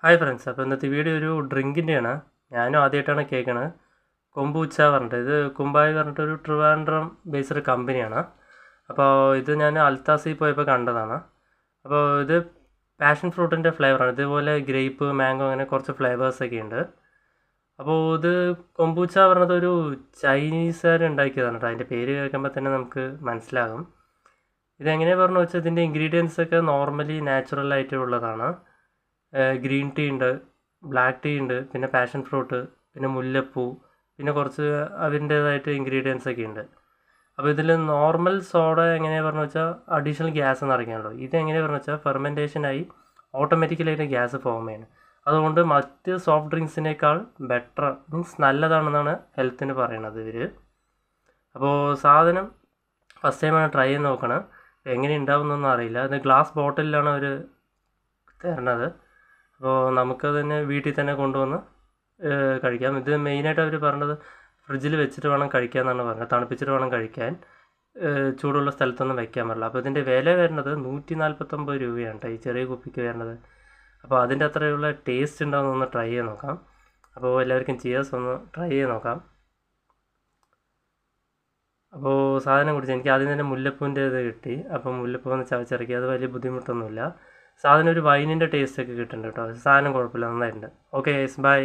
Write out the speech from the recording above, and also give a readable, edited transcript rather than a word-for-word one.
Hi friends, അപ്പോൾ ഇന്നത്തെ video ഒരു ഡ്രിങ്കിൻ്റെയാണ്. ഞാനും ആദ്യമായിട്ടാണ് കേൾക്കണത്. കൊമ്പൂച്ച പറഞ്ഞിട്ട്, ഇത് കുമ്പായി പറഞ്ഞിട്ടൊരു ട്രിവാൻഡ്രം ബേസ്ഡ് കമ്പനിയാണ്. അപ്പോൾ ഇത് ഞാൻ അൽത്താസിൽ പോയപ്പോൾ കണ്ടതാണ്. അപ്പോൾ ഇത് പാഷൻ ഫ്രൂട്ടിൻ്റെ ഫ്ലേവറാണ്. ഇതുപോലെ ഗ്രേപ്പ്, മാംഗോ അങ്ങനെ കുറച്ച് ഫ്ലേവേഴ്സൊക്കെ ഉണ്ട്. അപ്പോൾ ഇത് കൊമ്പൂച്ച പറഞ്ഞത് ഒരു ചൈനീസുകാർ ഉണ്ടാക്കിയതാണ് കേട്ടോ. അതിൻ്റെ പേര് കേൾക്കുമ്പോൾ തന്നെ നമുക്ക് മനസ്സിലാകും. ഇതെങ്ങനെയാണ് പറഞ്ഞു വെച്ചാൽ ഇതിൻ്റെ ഇൻഗ്രീഡിയൻസൊക്കെ നോർമലി നാച്ചുറലായിട്ടുള്ളതാണ്. ഗ്രീൻ ടീ ഉണ്ട്, ബ്ലാക്ക് ടീ ഉണ്ട്, പിന്നെ പാഷൻ ഫ്രൂട്ട്, പിന്നെ മുല്ലപ്പൂ, പിന്നെ കുറച്ച് അതിൻ്റേതായിട്ട് ഇൻഗ്രീഡിയൻസ് ഒക്കെ ഉണ്ട്. അപ്പോൾ ഇതിൽ നോർമൽ സോഡ എങ്ങനെയാണ് പറഞ്ഞു വെച്ചാൽ അഡീഷണൽ ഗ്യാസ് നിറയ്ക്കാനുള്ളൂ. ഇതെങ്ങനെയാണ് പറഞ്ഞു വെച്ചാൽ ഫെർമെൻറ്റേഷനായി ഓട്ടോമാറ്റിക്കലായിട്ട് ഗ്യാസ് ഫോം ചെയ്യണം. അതുകൊണ്ട് മറ്റ് സോഫ്റ്റ് ഡ്രിങ്ക്സിനേക്കാൾ ബെറ്റർ മീൻസ് നല്ലതാണെന്നാണ് ഹെൽത്തിന് പറയണത് ഇവർ. അപ്പോൾ സാധനം ഫസ്റ്റ് ടൈമാണ് ട്രൈ ചെയ്ത് നോക്കണം. എങ്ങനെ ഉണ്ടാവുന്നൊന്നും അറിയില്ല. ഇത് ഗ്ലാസ് ബോട്ടിലാണ് അവർ തരണത്. അപ്പോൾ നമുക്കത് തന്നെ വീട്ടിൽ തന്നെ കൊണ്ടുവന്ന് കഴിക്കാം. ഇത് മെയിനായിട്ട് അവർ പറഞ്ഞത് ഫ്രിഡ്ജിൽ വെച്ചിട്ട് വേണം കഴിക്കാമെന്നാണ് പറഞ്ഞത്. തണുപ്പിച്ചിട്ട് വേണം കഴിക്കാൻ, ചൂടുള്ള സ്ഥലത്തൊന്നും വയ്ക്കാൻ പാടില്ല. അപ്പോൾ ഇതിൻ്റെ വില വരുന്നത് 149 രൂപയാണ് കേട്ടോ ഈ ചെറിയ കുപ്പിക്ക് വരുന്നത്. അപ്പോൾ അതിൻ്റെ അത്രയുള്ള ടേസ്റ്റ് ഉണ്ടാവുമെന്നൊന്ന് ട്രൈ ചെയ്ത് നോക്കാം. അപ്പോൾ എല്ലാവർക്കും ചിയേഴ്സ്, ഒന്ന് ട്രൈ ചെയ്ത് നോക്കാം. അപ്പോൾ സാധനം കുടിച്ച് എനിക്ക് ആദ്യം തന്നെ മുല്ലപ്പൂവിൻ്റെ ഇത് കിട്ടി. അപ്പം മുല്ലപ്പൂ ഒന്ന് ചവച്ചിറക്കി, അത് വലിയ ബുദ്ധിമുട്ടൊന്നുമില്ല. സാധനം ഒരു വൈനിൻ്റെ ടേസ്റ്റൊക്കെ കിട്ടുന്നുണ്ട് കേട്ടോ. സാധനം കുഴപ്പമില്ല, നന്നായിട്ടുണ്ട്. Okay guys, by.